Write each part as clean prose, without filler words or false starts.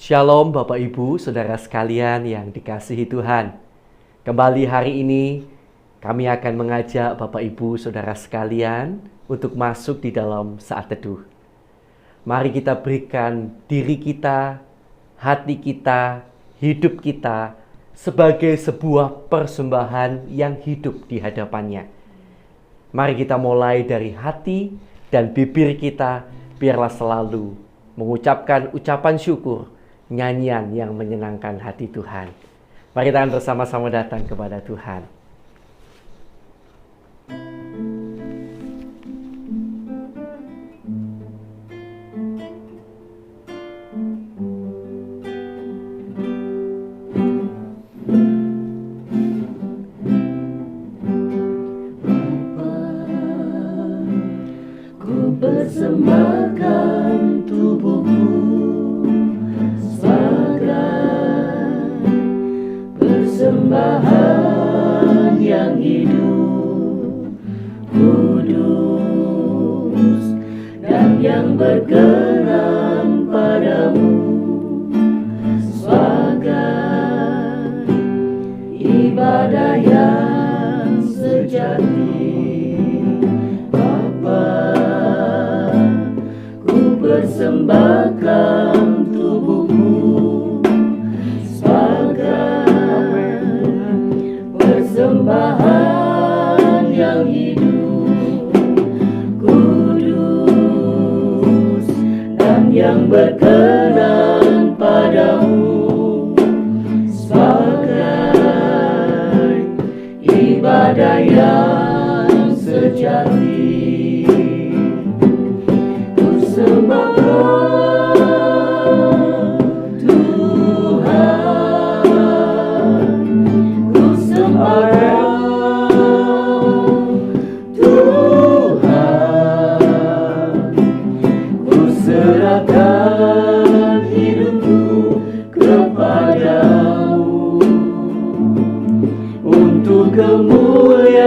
Shalom Bapak Ibu, Saudara sekalian yang dikasihi Tuhan. Kembali hari ini kami akan mengajak Bapak Ibu, Saudara sekalian untuk masuk di dalam saat teduh. Mari kita berikan diri kita, hati kita, hidup kita sebagai sebuah persembahan yang hidup di hadapannya. Mari kita mulai dari hati dan bibir kita, biarlah selalu mengucapkan ucapan syukur, nyanyian yang menyenangkan hati Tuhan. Mari kita bersama-sama datang kepada Tuhan. Ku persembahkan tubuhku persembahan yang hidup, kudus, dan yang berkenan padamu, sebagai ibadah yang sejati. Bapa, ku persembahkan tubuhku persembahan yang hidup, kudus, dan yang berkenan padamu, sebagai ibadah yang sejati. Ku sembahkan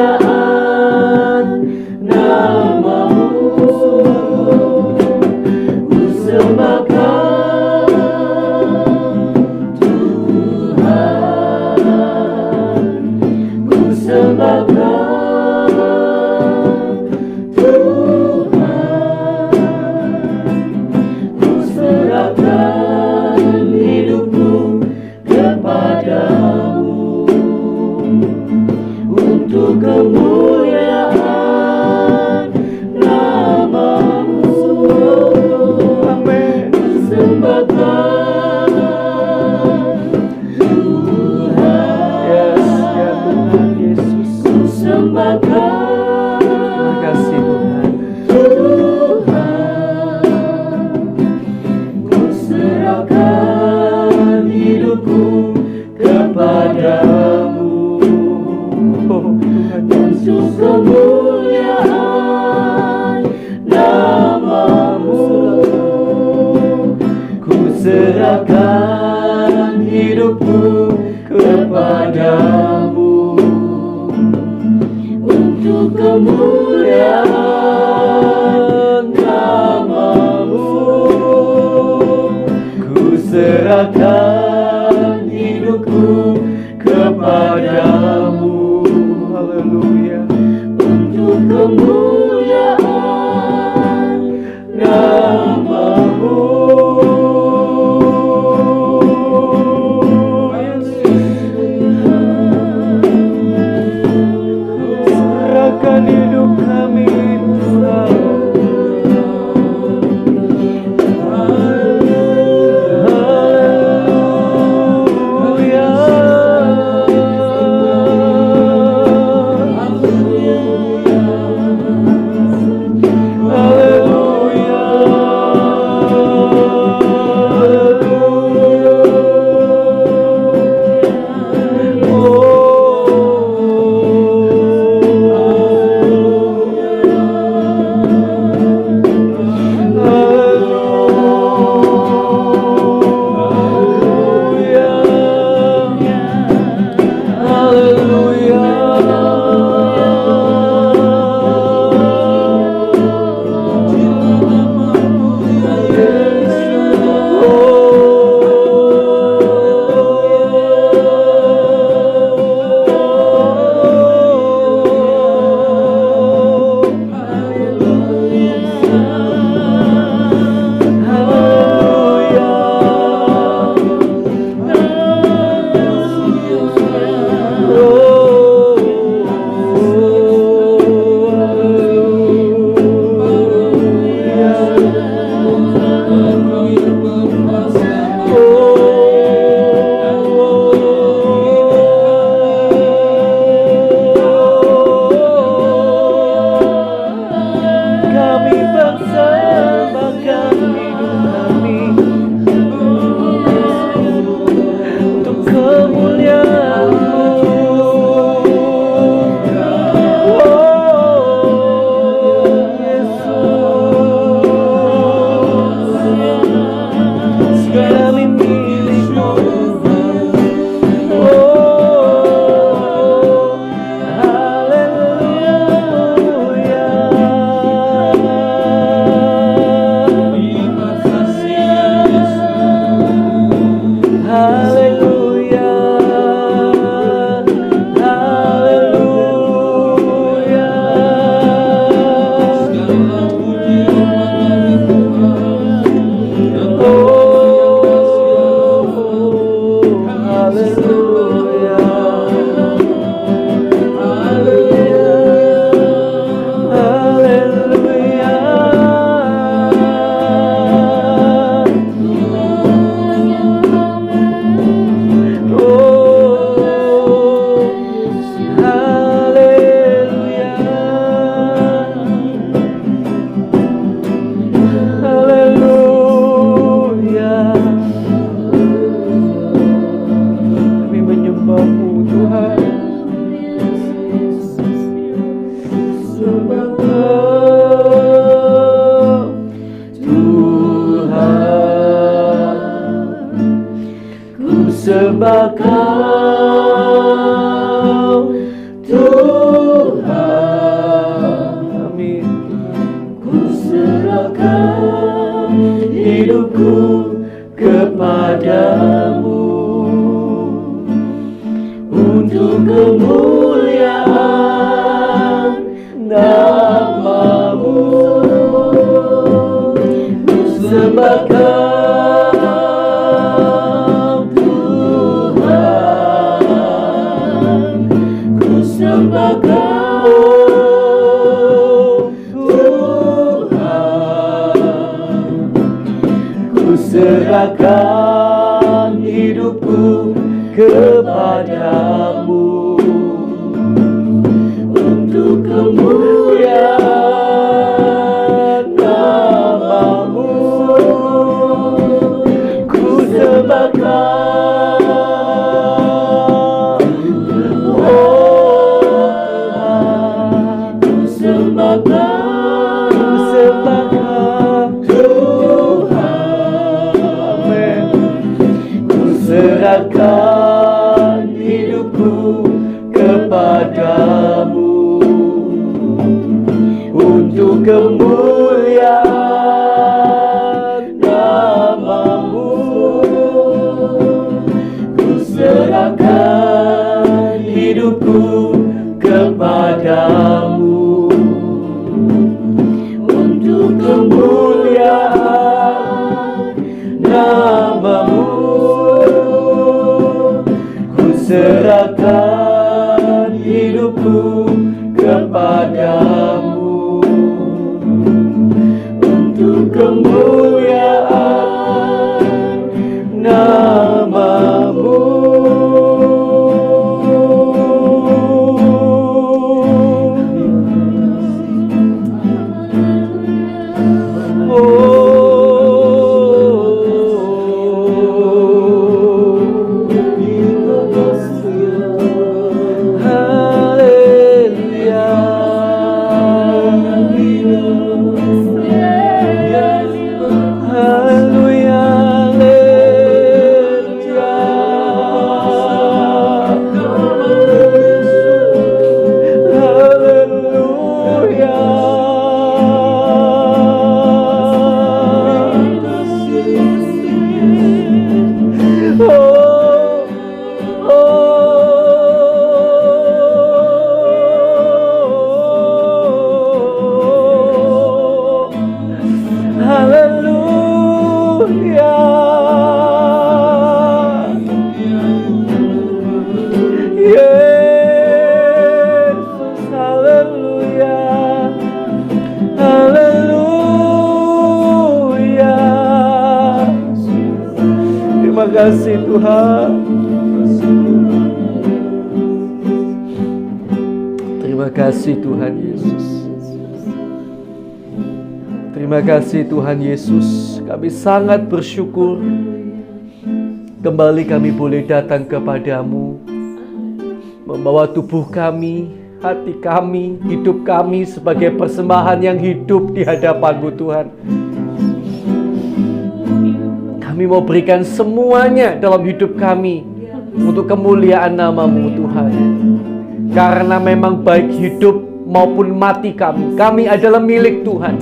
kemuliaan nama-Mu. Ku sembahkan Tuhan, ku sembahkan Tuhan, ku serahkan hidupku kepadamu untuk kemuliaan nama-Mu. Amin. Ku sembahkan Tuhan, ya Tuhan Yesus. Ku sembahkan, terima kasih Tuhan. Ku serahkan hidupku kepadamu untuk kemuliaan nama-Mu. Ku serahkan hidupku kepadamu untuk kemuliaan nama-Mu. Ku serahkan hidupku kepadamu. Haleluya. Untuk kemuliaan nama-Mu. Serahkan hidup kami Tuhan. Haleluya. sembah Kau Tuhan. Amin. Ku serahkan hidupku kepadamu untuk kemuliaan nama-Mu. Ku sembah Kau Tuhan, ku sembah Kau Tuhan, ku serahkan hidupku kepadamu untuk kemuliaan nama-Mu. Ku sembah Kau, oh Tuhan, ku sembah Kau, ku sembah Kau Tuhan. Amin. Ku serahkan hidupku kepadamu untuk kemuliaan nama-Mu. Ku serahkan hidupku kepadamu untuk kemuliaan nama-Mu. Ku serahkan hidupku kepadamu untuk kemuliaan nama-Mu. Terima kasih Tuhan. Terima kasih Tuhan Yesus. Terima kasih Tuhan Yesus. Kami sangat bersyukur kembali kami boleh datang kepadamu, membawa tubuh kami, hati kami, hidup kami sebagai persembahan yang hidup di hadapan-Mu Tuhan. Kami mau berikan semuanya dalam hidup kami untuk kemuliaan nama-Mu Tuhan. Karena memang baik hidup maupun mati kami adalah milik Tuhan.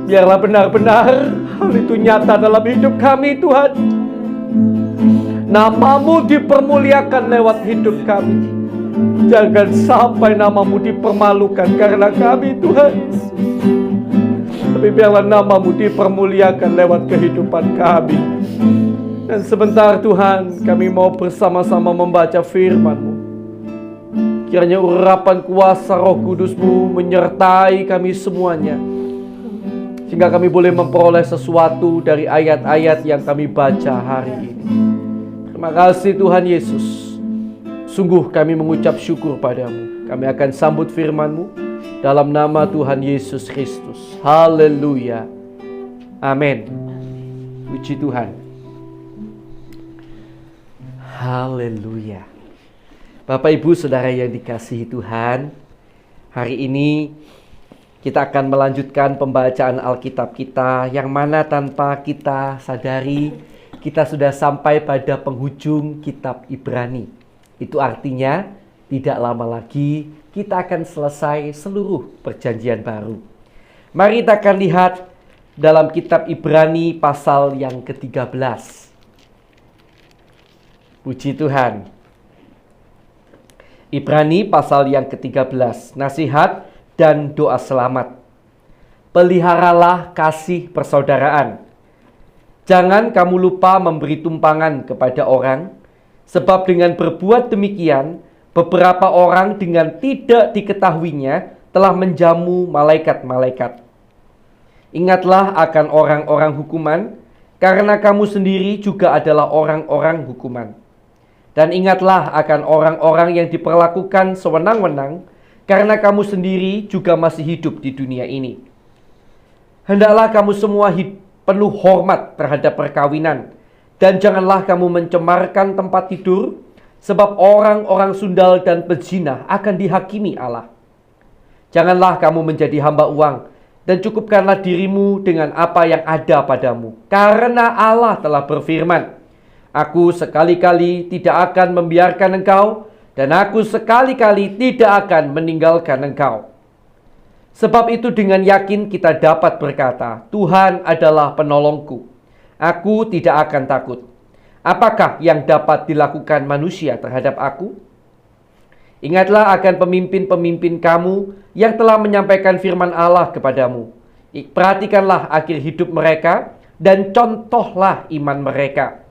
Biarlah benar-benar hal itu nyata dalam hidup kami Tuhan. Nama-Mu dipermuliakan lewat hidup kami. Jangan sampai nama-Mu dipermalukan karena kami Tuhan. Tapi biarlah nama-Mu dipermuliakan lewat kehidupan kami. Dan sebentar Tuhan, kami mau bersama-sama membaca firman-Mu. Kiranya urapan kuasa Roh Kudus-Mu menyertai kami semuanya, sehingga kami boleh memperoleh sesuatu dari ayat-ayat yang kami baca hari ini. Terima kasih Tuhan Yesus. Sungguh kami mengucap syukur padamu. Kami akan sambut firman-Mu dalam nama Tuhan Yesus Kristus. Haleluya. Amin. Puji Tuhan. Haleluya. Bapak Ibu Saudara yang dikasihi Tuhan, hari ini kita akan melanjutkan pembacaan Alkitab kita, yang mana tanpa kita sadari kita sudah sampai pada penghujung kitab Ibrani. Itu artinya tidak lama lagi kita akan selesai seluruh perjanjian baru. Mari kita akan lihat dalam kitab Ibrani pasal yang ke-13. Puji Tuhan. Ibrani pasal yang ke-13, nasihat dan doa selamat. Peliharalah kasih persaudaraan. Jangan kamu lupa memberi tumpangan kepada orang, sebab dengan berbuat demikian, beberapa orang dengan tidak diketahuinya telah menjamu malaikat-malaikat. Ingatlah akan orang-orang hukuman, karena kamu sendiri juga adalah orang-orang hukuman. Dan ingatlah akan orang-orang yang diperlakukan sewenang-wenang, karena kamu sendiri juga masih hidup di dunia ini. Hendaklah kamu semua penuh hormat terhadap perkawinan, dan janganlah kamu mencemarkan tempat tidur, sebab orang-orang sundal dan pezina akan dihakimi Allah. Janganlah kamu menjadi hamba uang, dan cukupkanlah dirimu dengan apa yang ada padamu, karena Allah telah berfirman, Aku sekali-kali tidak akan membiarkan engkau, dan aku sekali-kali tidak akan meninggalkan engkau. Sebab itu dengan yakin kita dapat berkata, Tuhan adalah penolongku. Aku tidak akan takut. Apakah yang dapat dilakukan manusia terhadap aku? Ingatlah akan pemimpin-pemimpin kamu yang telah menyampaikan firman Allah kepadamu. Perhatikanlah akhir hidup mereka dan contohlah iman mereka.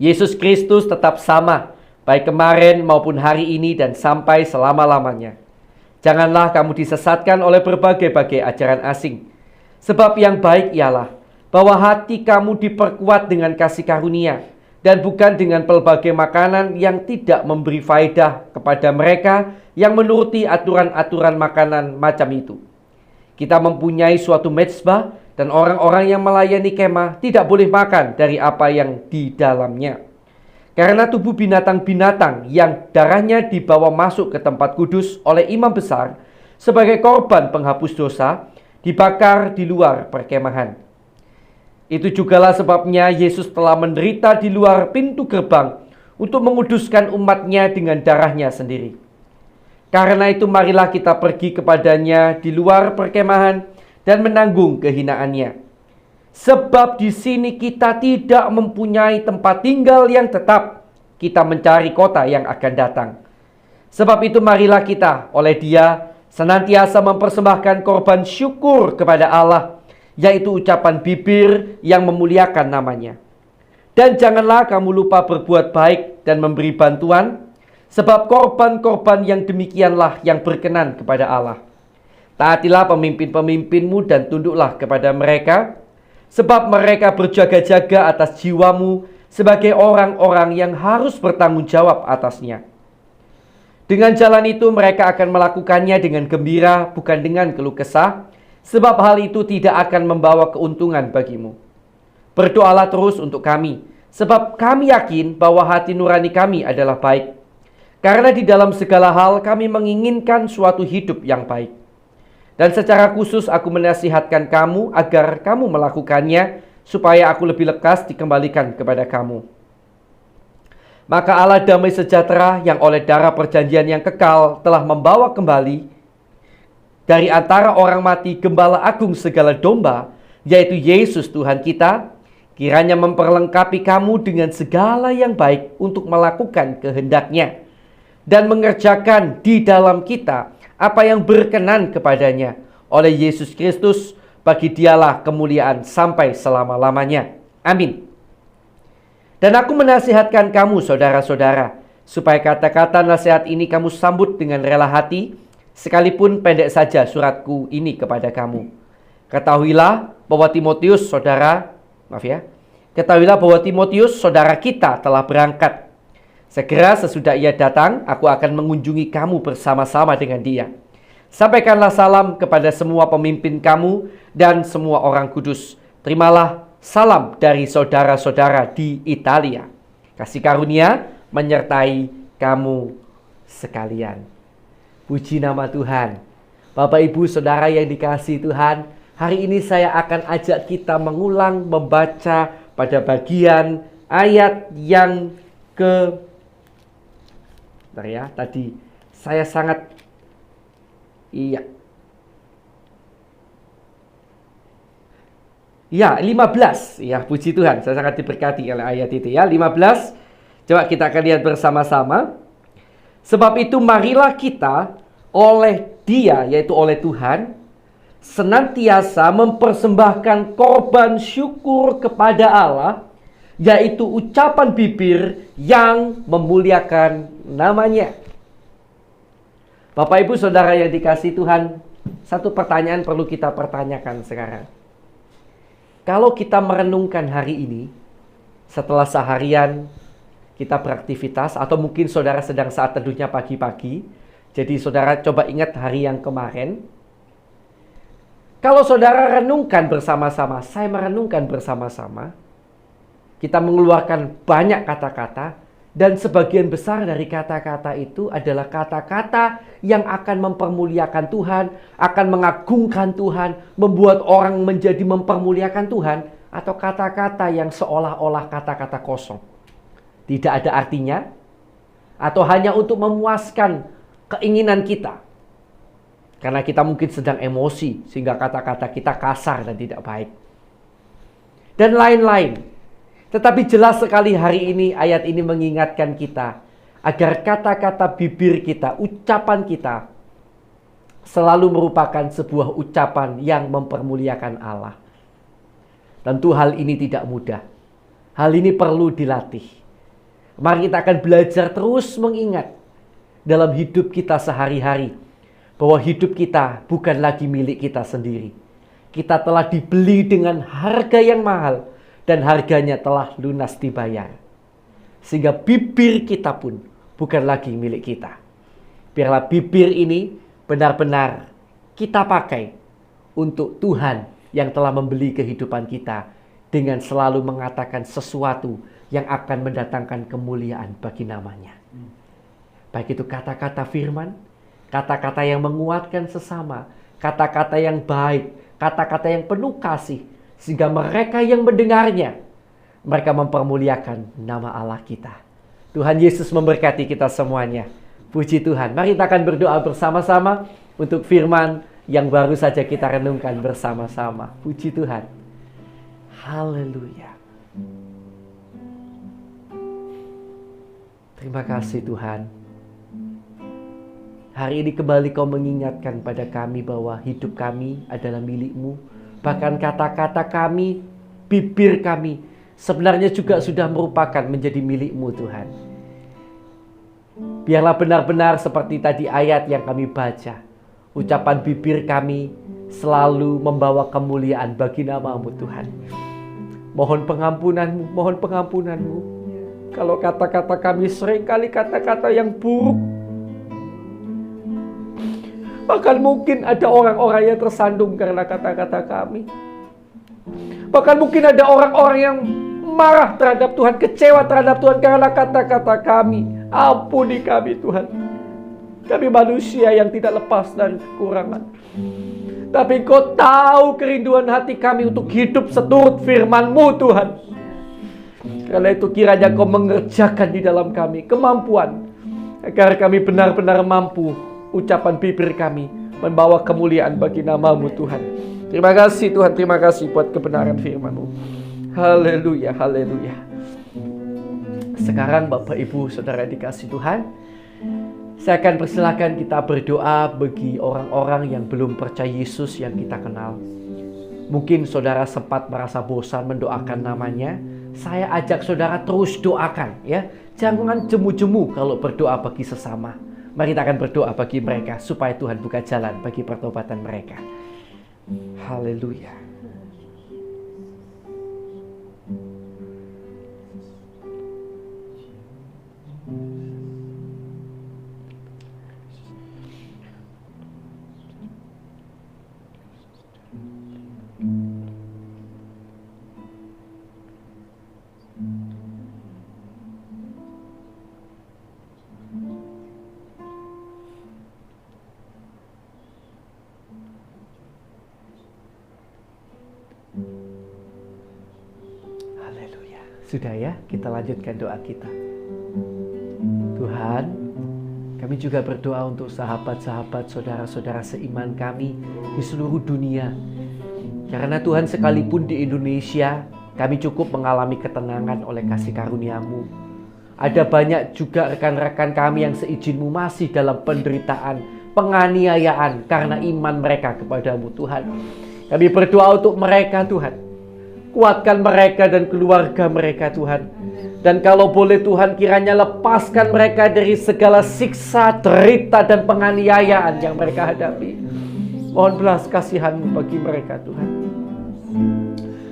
Yesus Kristus tetap sama, baik kemarin maupun hari ini dan sampai selama-lamanya. Janganlah kamu disesatkan oleh berbagai-bagai ajaran asing. Sebab yang baik ialah bahwa hati kamu diperkuat dengan kasih karunia, dan bukan dengan pelbagai makanan yang tidak memberi faedah kepada mereka yang menuruti aturan-aturan makanan macam itu. Kita mempunyai suatu mezbah, dan orang-orang yang melayani kemah tidak boleh makan dari apa yang di dalamnya. Karena tubuh binatang-binatang yang darahnya dibawa masuk ke tempat kudus oleh imam besar sebagai korban penghapus dosa, dibakar di luar perkemahan. Itu jugalah sebabnya Yesus telah menderita di luar pintu gerbang untuk menguduskan umatnya dengan darahnya sendiri. Karena itu marilah kita pergi kepadanya di luar perkemahan dan menanggung kehinaannya. Sebab di sini kita tidak mempunyai tempat tinggal yang tetap. Kita mencari kota yang akan datang. Sebab itu marilah kita oleh Dia senantiasa mempersembahkan korban syukur kepada Allah, yaitu ucapan bibir yang memuliakan namanya. Dan janganlah kamu lupa berbuat baik dan memberi bantuan, sebab korban-korban yang demikianlah yang berkenan kepada Allah. Taatilah pemimpin-pemimpinmu dan tunduklah kepada mereka, sebab mereka berjaga-jaga atas jiwamu sebagai orang-orang yang harus bertanggung jawab atasnya. Dengan jalan itu mereka akan melakukannya dengan gembira, bukan dengan keluh kesah, sebab hal itu tidak akan membawa keuntungan bagimu. Berdoalah terus untuk kami, sebab kami yakin bahwa hati nurani kami adalah baik. Karena di dalam segala hal kami menginginkan suatu hidup yang baik. Dan secara khusus aku menasihatkan kamu agar kamu melakukannya, supaya aku lebih lekas dikembalikan kepada kamu. Maka Allah damai sejahtera yang oleh darah perjanjian yang kekal telah membawa kembali dari antara orang mati Gembala Agung segala domba, yaitu Yesus Tuhan kita, kiranya memperlengkapi kamu dengan segala yang baik untuk melakukan kehendak-Nya dan mengerjakan di dalam kita apa yang berkenan kepadanya. Oleh Yesus Kristus, bagi Dialah kemuliaan sampai selama-lamanya. Amin. Dan aku menasihatkan kamu, saudara-saudara, supaya kata-kata nasihat ini kamu sambut dengan rela hati, sekalipun pendek saja suratku ini kepada kamu. Ketahuilah bahwa Timotius, ketahuilah bahwa Timotius, saudara kita, telah berangkat. Segera sesudah ia datang, aku akan mengunjungi kamu bersama-sama dengan dia. Sampaikanlah salam kepada semua pemimpin kamu dan semua orang kudus. Terimalah salam dari saudara-saudara di Italia. Kasih karunia menyertai kamu sekalian. Puji nama Tuhan. Bapak, Ibu, Saudara yang dikasihi Tuhan, hari ini saya akan ajak kita mengulang membaca pada bagian ayat yang ke... Bentar ya, tadi saya sangat... Iya. Ya, 15. Ya, puji Tuhan. Saya sangat diberkati oleh ayat itu ya. 15. Coba kita akan lihat bersama-sama. Sebab itu marilah kita oleh Dia, yaitu oleh Tuhan, senantiasa mempersembahkan korban syukur kepada Allah, yaitu ucapan bibir yang memuliakan namanya. Bapak Ibu Saudara yang dikasihi Tuhan, satu pertanyaan perlu kita pertanyakan sekarang. Kalau kita merenungkan hari ini, setelah seharian kita beraktivitas, atau mungkin saudara sedang saat teduhnya pagi-pagi, jadi saudara coba ingat hari yang kemarin. Kalau saudara renungkan bersama-sama, saya merenungkan bersama-sama, kita mengeluarkan banyak kata-kata, dan sebagian besar dari kata-kata itu adalah kata-kata yang akan mempermuliakan Tuhan, akan mengagungkan Tuhan, membuat orang menjadi mempermuliakan Tuhan, atau kata-kata yang seolah-olah kata-kata kosong. Tidak ada artinya, atau hanya untuk memuaskan keinginan kita. Karena kita mungkin sedang emosi, sehingga kata-kata kita kasar dan tidak baik. Dan lain-lain. Tetapi jelas sekali hari ini ayat ini mengingatkan kita agar kata-kata bibir kita, ucapan kita selalu merupakan sebuah ucapan yang mempermuliakan Allah. Tentu hal ini tidak mudah. Hal ini perlu dilatih. Mari kita akan belajar terus mengingat dalam hidup kita sehari-hari bahwa hidup kita bukan lagi milik kita sendiri. Kita telah dibeli dengan harga yang mahal. Dan harganya telah lunas dibayar. Sehingga bibir kita pun bukan lagi milik kita. Biarlah bibir ini benar-benar kita pakai untuk Tuhan yang telah membeli kehidupan kita. Dengan selalu mengatakan sesuatu yang akan mendatangkan kemuliaan bagi namanya. Baik itu kata-kata firman, kata-kata yang menguatkan sesama, kata-kata yang baik, kata-kata yang penuh kasih. Sehingga mereka yang mendengarnya, mereka mempermuliakan nama Allah kita. Tuhan Yesus memberkati kita semuanya. Puji Tuhan. Mari kita akan berdoa bersama-sama untuk firman yang baru saja kita renungkan bersama-sama. Puji Tuhan. Haleluya. Terima kasih Tuhan. Hari ini kembali Kau mengingatkan pada kami bahwa hidup kami adalah milik-Mu. Bahkan kata-kata kami, bibir kami, sebenarnya juga sudah merupakan menjadi milik-Mu Tuhan. Biarlah benar-benar seperti tadi ayat yang kami baca. Ucapan bibir kami selalu membawa kemuliaan bagi nama-Mu Tuhan. Mohon pengampunan-Mu, mohon pengampunan-Mu. Kalau kata-kata kami seringkali kata-kata yang buruk. Bahkan mungkin ada orang-orang yang tersandung karena kata-kata kami. Bahkan mungkin ada orang-orang yang marah terhadap Tuhan, kecewa terhadap Tuhan karena kata-kata kami. Ampuni kami Tuhan. Kami manusia yang tidak lepas dari kekurangan. Tapi Kau tahu kerinduan hati kami untuk hidup seturut firman-Mu Tuhan. Karena itu kiranya Kau mengerjakan di dalam kami kemampuan. Agar kami benar-benar mampu ucapan bibir kami membawa kemuliaan bagi nama-Mu Tuhan. Terima kasih Tuhan, terima kasih buat kebenaran firman-Mu. Haleluya, haleluya. Sekarang Bapak Ibu Saudara dikasih Tuhan, saya akan persilakan kita berdoa bagi orang-orang yang belum percaya Yesus yang kita kenal. Mungkin saudara sempat merasa bosan mendoakan namanya. Saya ajak saudara terus doakan ya. Jangan jemu-jemu kalau berdoa bagi sesama. Mari kita akan berdoa bagi mereka supaya Tuhan buka jalan bagi pertobatan mereka. Haleluya. Sudah ya, kita lanjutkan doa kita. Tuhan, kami juga berdoa untuk sahabat-sahabat, saudara-saudara seiman kami di seluruh dunia. Karena Tuhan, sekalipun di Indonesia kami cukup mengalami ketenangan oleh kasih karunia-Mu, ada banyak juga rekan-rekan kami yang seizin-Mu masih dalam penderitaan, penganiayaan karena iman mereka kepada-Mu Tuhan. Kami berdoa untuk mereka Tuhan. Kuatkan mereka dan keluarga mereka Tuhan. Dan kalau boleh Tuhan, kiranya lepaskan mereka dari segala siksa, derita dan penganiayaan yang mereka hadapi. Mohon belas kasihan-Mu bagi mereka Tuhan.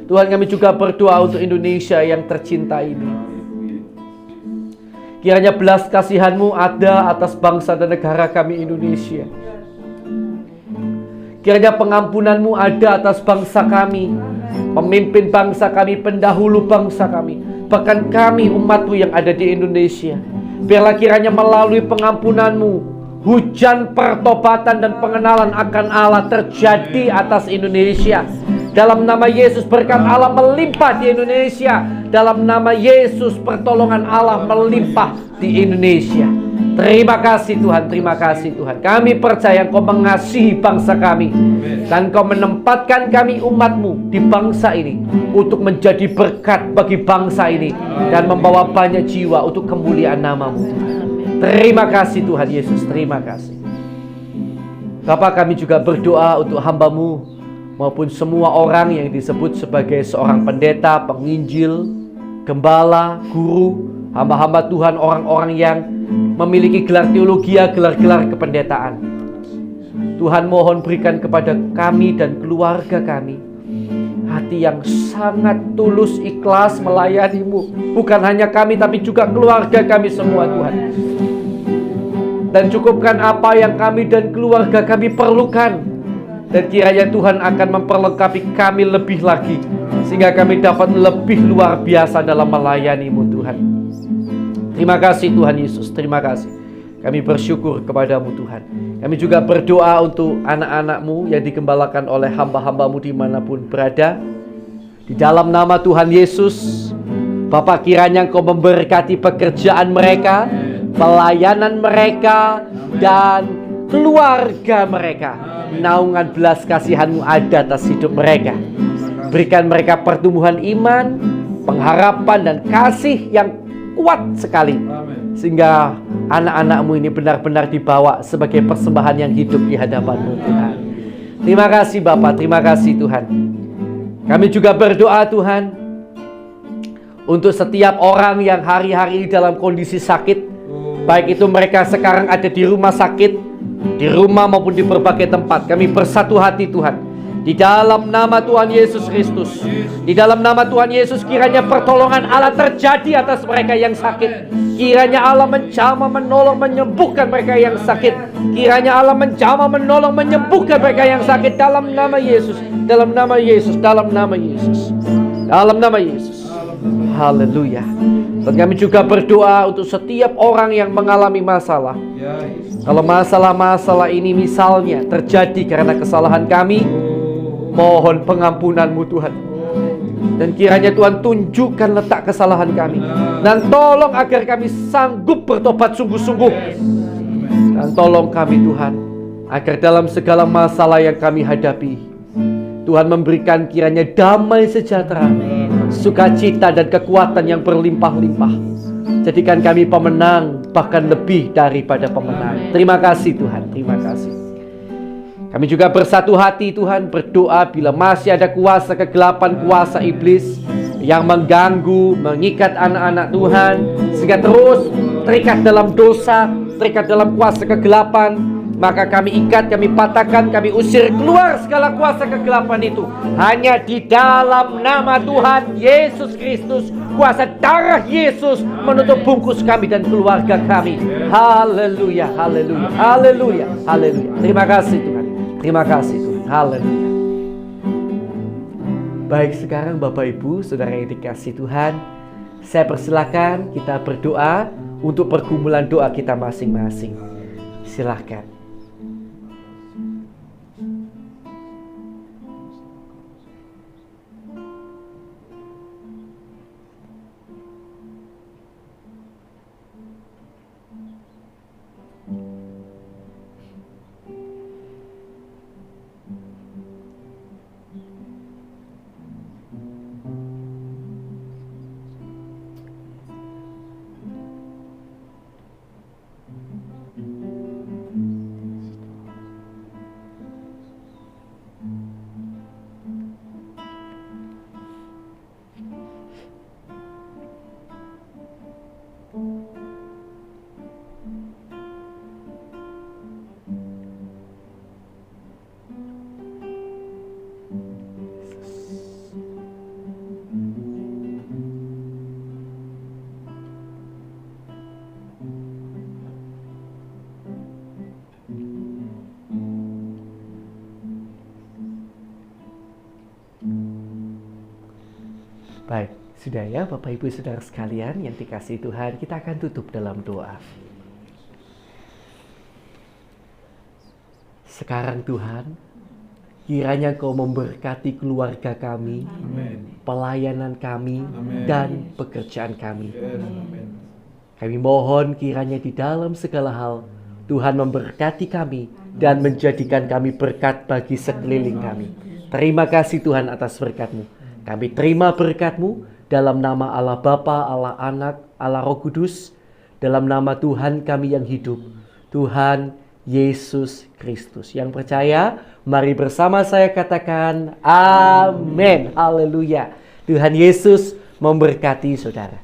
Tuhan, kami juga berdoa untuk Indonesia yang tercinta ini. Kiranya belas kasihan-Mu ada atas bangsa dan negara kami Indonesia. Kiranya pengampunan-Mu ada atas bangsa kami, pemimpin bangsa kami, pendahulu bangsa kami, bahkan kami umat-Mu yang ada di Indonesia. Biarlah kiranya melalui pengampunan-Mu, hujan pertobatan dan pengenalan akan Allah terjadi atas Indonesia. Dalam nama Yesus, berkat Allah melimpah di Indonesia. Dalam nama Yesus, pertolongan Allah melimpah di Indonesia. Terima kasih Tuhan, terima kasih Tuhan. Kami percaya Engkau mengasihi bangsa kami, dan Engkau menempatkan kami umat-Mu di bangsa ini untuk menjadi berkat bagi bangsa ini dan membawa banyak jiwa untuk kemuliaan nama-Mu. Terima kasih Tuhan Yesus, terima kasih. Bapak, kami juga berdoa untuk hamba-Mu maupun semua orang yang disebut sebagai seorang pendeta, penginjil, gembala, guru, hamba-hamba Tuhan, orang-orang yang memiliki gelar teologi, gelar-gelar kependetaan. Tuhan, mohon berikan kepada kami dan keluarga kami hati yang sangat tulus, ikhlas melayani-Mu. Bukan hanya kami, tapi juga keluarga kami semua Tuhan. Dan cukupkan apa yang kami dan keluarga kami perlukan. Dan kiranya Tuhan akan memperlengkapi kami lebih lagi, sehingga kami dapat lebih luar biasa dalam melayani-Mu Tuhan. Terima kasih Tuhan Yesus, terima kasih. Kami bersyukur kepada-Mu Tuhan. Kami juga berdoa untuk anak-anak-Mu yang digembalakan oleh hamba-hamba-Mu dimanapun berada. Di dalam nama Tuhan Yesus, Bapak, kiranya Engkau memberkati pekerjaan mereka, pelayanan mereka, dan keluarga mereka. Naungan belas kasihan-Mu ada atas hidup mereka. Berikan mereka pertumbuhan iman, pengharapan, dan kasih yang kuat sekali, sehingga anak-anak-Mu ini benar-benar dibawa sebagai persembahan yang hidup di hadapan-Mu Tuhan. Terima kasih Bapak, terima kasih Tuhan. Kami juga berdoa Tuhan untuk setiap orang yang hari-hari ini dalam kondisi sakit, baik itu mereka sekarang ada di rumah sakit, di rumah maupun di berbagai tempat. Kami bersatu hati Tuhan, di dalam nama Tuhan Yesus Kristus. Di dalam nama Tuhan Yesus, kiranya pertolongan Allah terjadi atas mereka yang sakit. Kiranya Allah menjamah, menolong, menyembuhkan mereka yang sakit. Kiranya Allah menjamah, menolong, menyembuhkan mereka yang sakit. Dalam nama Yesus, dalam nama Yesus, dalam nama Yesus, dalam nama Yesus. Haleluya. Dan kami juga berdoa untuk setiap orang yang mengalami masalah. Kalau masalah-masalah ini misalnya terjadi karena kesalahan kami, mohon pengampunan-Mu Tuhan. Dan kiranya Tuhan tunjukkan letak kesalahan kami, dan tolong agar kami sanggup bertobat sungguh-sungguh. Dan tolong kami Tuhan, agar dalam segala masalah yang kami hadapi, Tuhan memberikan kiranya damai sejahtera, sukacita dan kekuatan yang berlimpah-limpah. Jadikan kami pemenang, bahkan lebih daripada pemenang. Terima kasih Tuhan, terima kasih. Kami juga bersatu hati Tuhan, berdoa bila masih ada kuasa kegelapan, kuasa iblis yang mengganggu, mengikat anak-anak Tuhan, sehingga terus terikat dalam dosa, terikat dalam kuasa kegelapan, maka kami ikat, kami patahkan, kami usir keluar segala kuasa kegelapan itu. Hanya di dalam nama Tuhan Yesus Kristus, kuasa darah Yesus menutup bungkus kami dan keluarga kami. Haleluya, haleluya, haleluya, haleluya. Terima kasih Tuhan. Terima kasih Tuhan. Haleluya. Baik, sekarang Bapak Ibu Saudara yang dikasihi Tuhan, saya persilakan kita berdoa untuk pergumulan doa kita masing-masing. Silakan. Baik, sudah ya Bapak Ibu Saudara sekalian yang dikasihi Tuhan, kita akan tutup dalam doa. Sekarang Tuhan, kiranya Kau memberkati keluarga kami, pelayanan kami, dan pekerjaan kami. Kami mohon kiranya di dalam segala hal, Tuhan memberkati kami dan menjadikan kami berkat bagi sekeliling kami. Terima kasih Tuhan atas berkat-Mu. Kami terima berkat-Mu dalam nama Allah Bapa, Allah Anak, Allah Roh Kudus, dalam nama Tuhan kami yang hidup, Tuhan Yesus Kristus. Yang percaya, mari bersama saya katakan amin. Haleluya. Tuhan Yesus memberkati saudara.